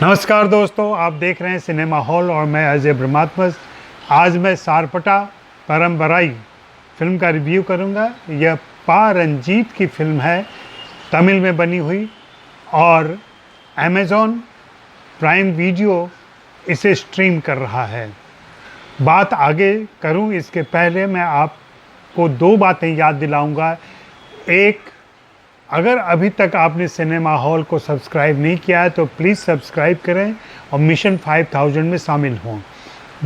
नमस्कार दोस्तों, आप देख रहे हैं सिनेमा हॉल और मैं अजय ब्रह्मात्मस। आज मैं सारपटा परम्बराई फिल्म का रिव्यू करूंगा। यह पा रंजीत की फिल्म है, तमिल में बनी हुई, और अमेज़ॉन प्राइम वीडियो इसे स्ट्रीम कर रहा है। बात आगे करूं इसके पहले मैं आपको दो बातें याद दिलाऊंगा। एक, अगर अभी तक आपने सिनेमा हॉल को सब्सक्राइब नहीं किया है तो प्लीज़ सब्सक्राइब करें और मिशन 5000 में शामिल हों।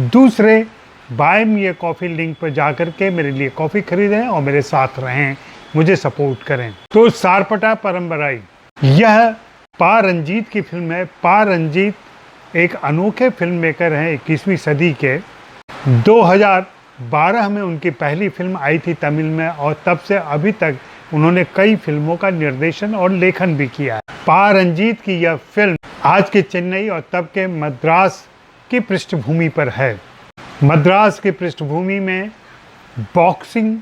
दूसरे, buy me a coffee link पर जाकर के मेरे लिए कॉफ़ी खरीदें और मेरे साथ रहें, मुझे सपोर्ट करें। तो सारपटा परम्बराई यह पा रंजीत की फिल्म है। पा रंजीत एक अनोखे फिल्म मेकर हैं 21वीं सदी के। 2012 में उनकी पहली फिल्म आई थी तमिल में, और तब से अभी तक उन्होंने कई फिल्मों का निर्देशन और लेखन भी किया है। पा रंजीत की यह फिल्म आज के चेन्नई और तब के मद्रास की पृष्ठभूमि पर है। मद्रास की पृष्ठभूमि में बॉक्सिंग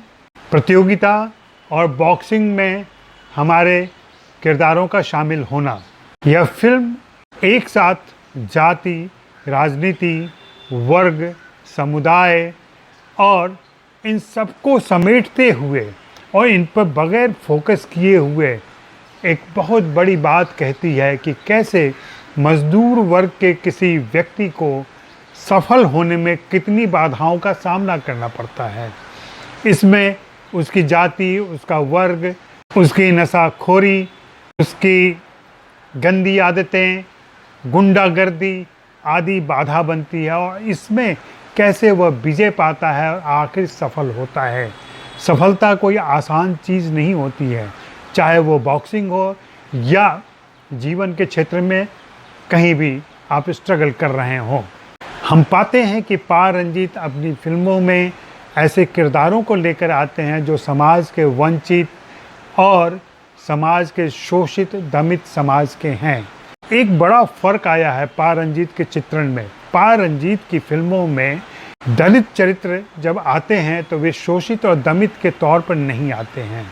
प्रतियोगिता और बॉक्सिंग में हमारे किरदारों का शामिल होना। यह फिल्म एक साथ जाति, राजनीति, वर्ग, समुदाय और इन सबको समेटते हुए और इन पर बगैर फोकस किए हुए एक बहुत बड़ी बात कहती है कि कैसे मजदूर वर्ग के किसी व्यक्ति को सफल होने में कितनी बाधाओं का सामना करना पड़ता है। इसमें उसकी जाति, उसका वर्ग, उसकी नशाखोरी, उसकी गंदी आदतें, गुंडागर्दी आदि बाधा बनती है, और इसमें कैसे वह विजय पाता है और आखिर सफल होता है। सफलता कोई आसान चीज़ नहीं होती है, चाहे वो बॉक्सिंग हो या जीवन के क्षेत्र में कहीं भी आप स्ट्रगल कर रहे हों। हम पाते हैं कि पा रंजीत अपनी फिल्मों में ऐसे किरदारों को लेकर आते हैं जो समाज के वंचित और समाज के शोषित दमित समाज के हैं। एक बड़ा फ़र्क आया है पा रंजीत के चित्रण में। पा रंजीत की फिल्मों में दलित चरित्र जब आते हैं तो वे शोषित और दमित के तौर पर नहीं आते हैं।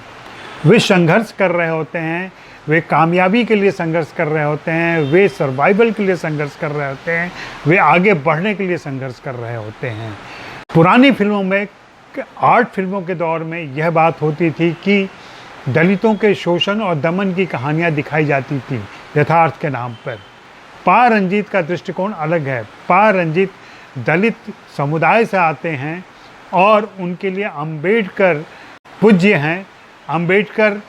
वे संघर्ष कर रहे होते हैं, वे कामयाबी के लिए संघर्ष कर रहे होते हैं, वे सर्वाइवल के लिए संघर्ष कर रहे होते हैं, वे आगे बढ़ने के लिए संघर्ष कर रहे होते हैं। पुरानी फिल्मों में, आर्ट फिल्मों के दौर में यह बात होती थी कि दलितों के शोषण और दमन की कहानियाँ दिखाई जाती थी यथार्थ के नाम पर। पा रंजीत का दृष्टिकोण अलग है। पा रंजीत दलित समुदाय से आते हैं और उनके लिए अंबेडकर पूज्य हैं। अंबेडकर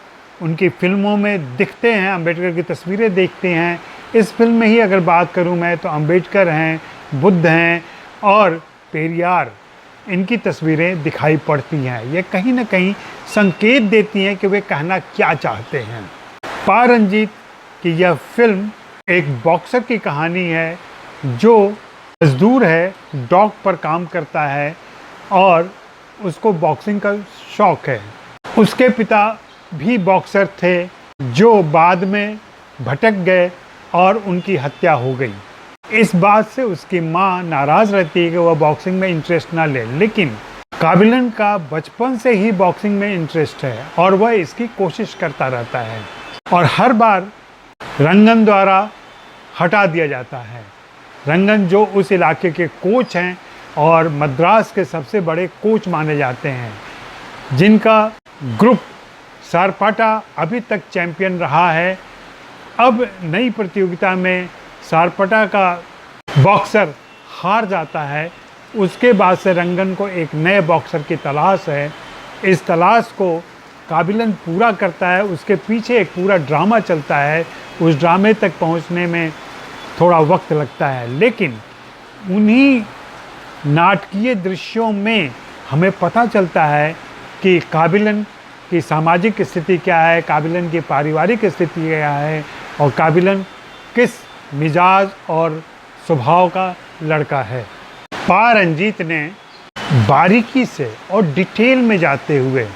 उनकी फिल्मों में दिखते हैं, अंबेडकर की तस्वीरें देखते हैं। इस फिल्म में ही अगर बात करूं मैं तो अंबेडकर हैं, बुद्ध हैं और पेरियार, इनकी तस्वीरें दिखाई पड़ती हैं। ये कहीं ना कहीं संकेत देती हैं कि वे कहना क्या चाहते हैं। पा रंजीत की यह फिल्म एक बॉक्सर की कहानी है जो मजदूर है, डॉक पर काम करता है और उसको बॉक्सिंग का शौक़ है। उसके पिता भी बॉक्सर थे जो बाद में भटक गए और उनकी हत्या हो गई। इस बात से उसकी माँ नाराज़ रहती है कि वह बॉक्सिंग में इंटरेस्ट ना ले, लेकिन काबिलन का बचपन से ही बॉक्सिंग में इंटरेस्ट है और वह इसकी कोशिश करता रहता है, और हर बार रंगन द्वारा हटा दिया जाता है। रंगन जो उस इलाके के कोच हैं और मद्रास के सबसे बड़े कोच माने जाते हैं, जिनका ग्रुप सारपटा अभी तक चैंपियन रहा है। अब नई प्रतियोगिता में सारपटा का बॉक्सर हार जाता है। उसके बाद से रंगन को एक नए बॉक्सर की तलाश है। इस तलाश को काबिलन पूरा करता है। उसके पीछे एक पूरा ड्रामा चलता है। उस ड्रामे तक पहुंचने में थोड़ा वक्त लगता है, लेकिन उन्हीं नाटकीय दृश्यों में हमें पता चलता है कि काबिलन की सामाजिक स्थिति क्या है, काबिलन की पारिवारिक स्थिति क्या है, और काबिलन किस मिजाज और स्वभाव का लड़का है। पा रंजीत ने बारीकी से और डिटेल में जाते हुए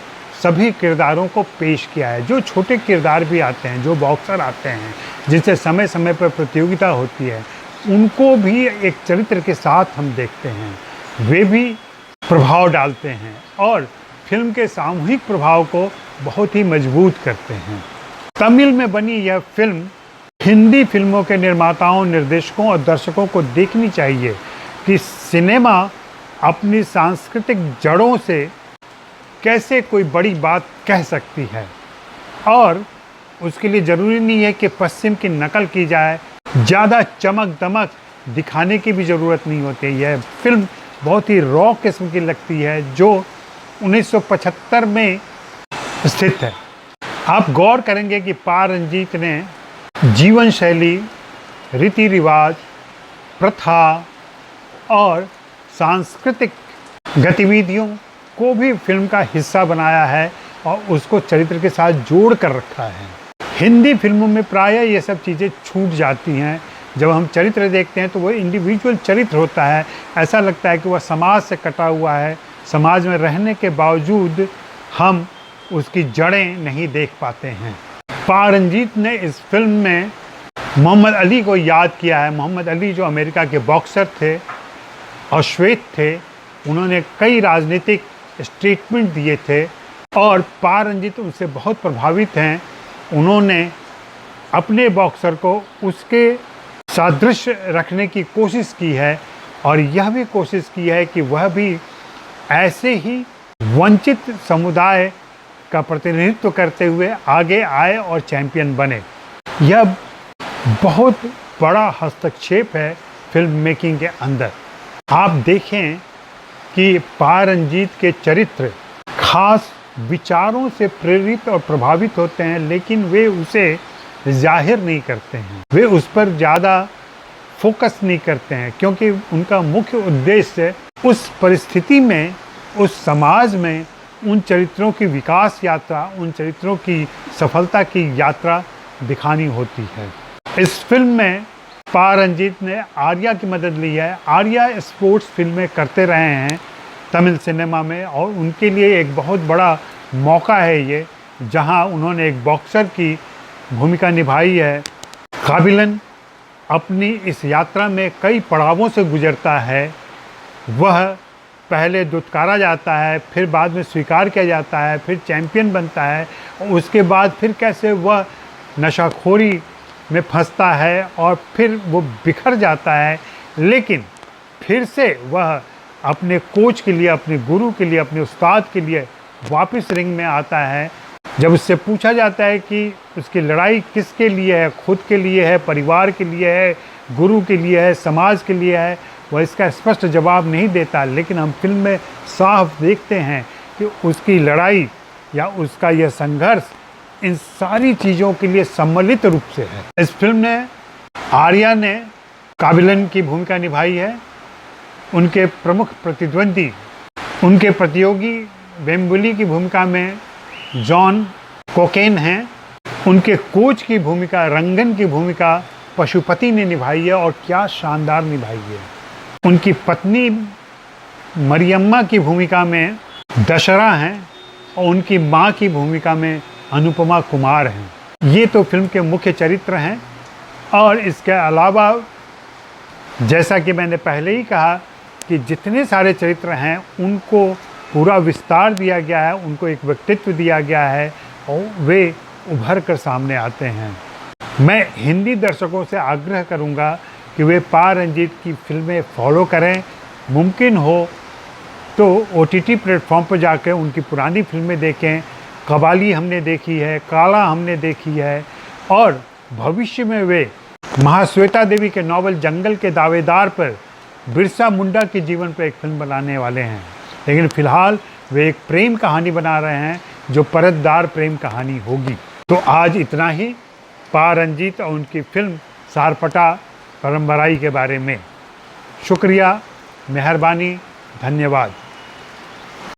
सभी किरदारों को पेश किया है। जो छोटे किरदार भी आते हैं, जो बॉक्सर आते हैं जिनसे समय समय पर प्रतियोगिता होती है, उनको भी एक चरित्र के साथ हम देखते हैं। वे भी प्रभाव डालते हैं और फिल्म के सामूहिक प्रभाव को बहुत ही मजबूत करते हैं। तमिल में बनी यह फिल्म हिंदी फिल्मों के निर्माताओं, निर्देशकों और दर्शकों को देखनी चाहिए कि सिनेमा अपनी सांस्कृतिक जड़ों से कैसे कोई बड़ी बात कह सकती है, और उसके लिए ज़रूरी नहीं है कि पश्चिम की नकल की जाए, ज़्यादा चमक दमक दिखाने की भी ज़रूरत नहीं होती। यह फिल्म बहुत ही रॉ किस्म की लगती है जो 1975 में स्थित है। आप गौर करेंगे कि पा रंजीत ने जीवन शैली, रीति रिवाज, प्रथा और सांस्कृतिक गतिविधियों को भी फिल्म का हिस्सा बनाया है और उसको चरित्र के साथ जोड़ कर रखा है। हिंदी फिल्मों में प्रायः ये सब चीज़ें छूट जाती हैं। जब हम चरित्र देखते हैं तो वो इंडिविजुअल चरित्र होता है, ऐसा लगता है कि वह समाज से कटा हुआ है, समाज में रहने के बावजूद हम उसकी जड़ें नहीं देख पाते हैं। पा रंजीत ने इस फिल्म में मोहम्मद अली को याद किया है। मोहम्मद अली जो अमेरिका के बॉक्सर थे और श्वेत थे, उन्होंने कई राजनीतिक स्टेटमेंट दिए थे और पा रंजीत उनसे बहुत प्रभावित हैं। उन्होंने अपने बॉक्सर को उसके सादृश्य रखने की कोशिश की है और यह भी कोशिश की है कि वह भी ऐसे ही वंचित समुदाय का प्रतिनिधित्व करते हुए आगे आए और चैंपियन बने। यह बहुत बड़ा हस्तक्षेप है फिल्म मेकिंग के अंदर। आप देखें कि पा रंजीत के चरित्र खास विचारों से प्रेरित और प्रभावित होते हैं, लेकिन वे उसे जाहिर नहीं करते हैं, वे उस पर ज़्यादा फोकस नहीं करते हैं, क्योंकि उनका मुख्य उद्देश्य उस परिस्थिति में, उस समाज में उन चरित्रों की विकास यात्रा, उन चरित्रों की सफलता की यात्रा दिखानी होती है। इस फिल्म में पा रंजीत ने आर्या की मदद ली है। आर्या स्पोर्ट्स फिल्में करते रहे हैं तमिल सिनेमा में और उनके लिए एक बहुत बड़ा मौका है ये, जहां उन्होंने एक बॉक्सर की भूमिका निभाई है। काबिलन अपनी इस यात्रा में कई पड़ावों से गुजरता है। वह पहले दुत्कारा जाता है, फिर बाद में स्वीकार किया जाता है, फिर चैंपियन बनता है और उसके बाद फिर कैसे वह नशाखोरी में फंसता है और फिर वो बिखर जाता है, लेकिन फिर से वह अपने कोच के लिए, अपने गुरु के लिए, अपने उस्ताद के लिए वापस रिंग में आता है। जब उससे पूछा जाता है कि उसकी लड़ाई किसके लिए है, खुद के लिए है, परिवार के लिए है, गुरु के लिए है, समाज के लिए है, वह इसका स्पष्ट जवाब नहीं देता, लेकिन हम फिल्म में साफ देखते हैं कि उसकी लड़ाई या उसका यह संघर्ष इन सारी चीज़ों के लिए सम्मिलित रूप से है। इस फिल्म में आर्या ने काबिलन की भूमिका निभाई है। उनके प्रमुख प्रतिद्वंदी, उनके प्रतियोगी वेम्बुली की भूमिका में जॉन कोकेन हैं। उनके कोच की भूमिका, रंगन की भूमिका पशुपति ने निभाई है और क्या शानदार निभाई है। उनकी पत्नी मरियम्मा की भूमिका में दशरा हैं और उनकी माँ की भूमिका में अनुपमा कुमार हैं। ये तो फिल्म के मुख्य चरित्र हैं और इसके अलावा जैसा कि मैंने पहले ही कहा कि जितने सारे चरित्र हैं उनको पूरा विस्तार दिया गया है, उनको एक व्यक्तित्व दिया गया है और वे उभर कर सामने आते हैं। मैं हिंदी दर्शकों से आग्रह करूंगा कि वे पा रंजीत की फिल्में फॉलो करें। मुमकिन हो तो OTT प्लेटफॉर्म पर जाकर उनकी पुरानी फिल्में देखें। कबाली हमने देखी है, काला हमने देखी है और भविष्य में वे महाश्वेता देवी के नॉवल जंगल के दावेदार पर बिरसा मुंडा के जीवन पर एक फिल्म बनाने वाले हैं। लेकिन फ़िलहाल वे एक प्रेम कहानी बना रहे हैं जो परतदार प्रेम कहानी होगी। तो आज इतना ही पा रंजीत और उनकी फिल्म सारपटा परंपराई के बारे में। शुक्रिया, मेहरबानी, धन्यवाद।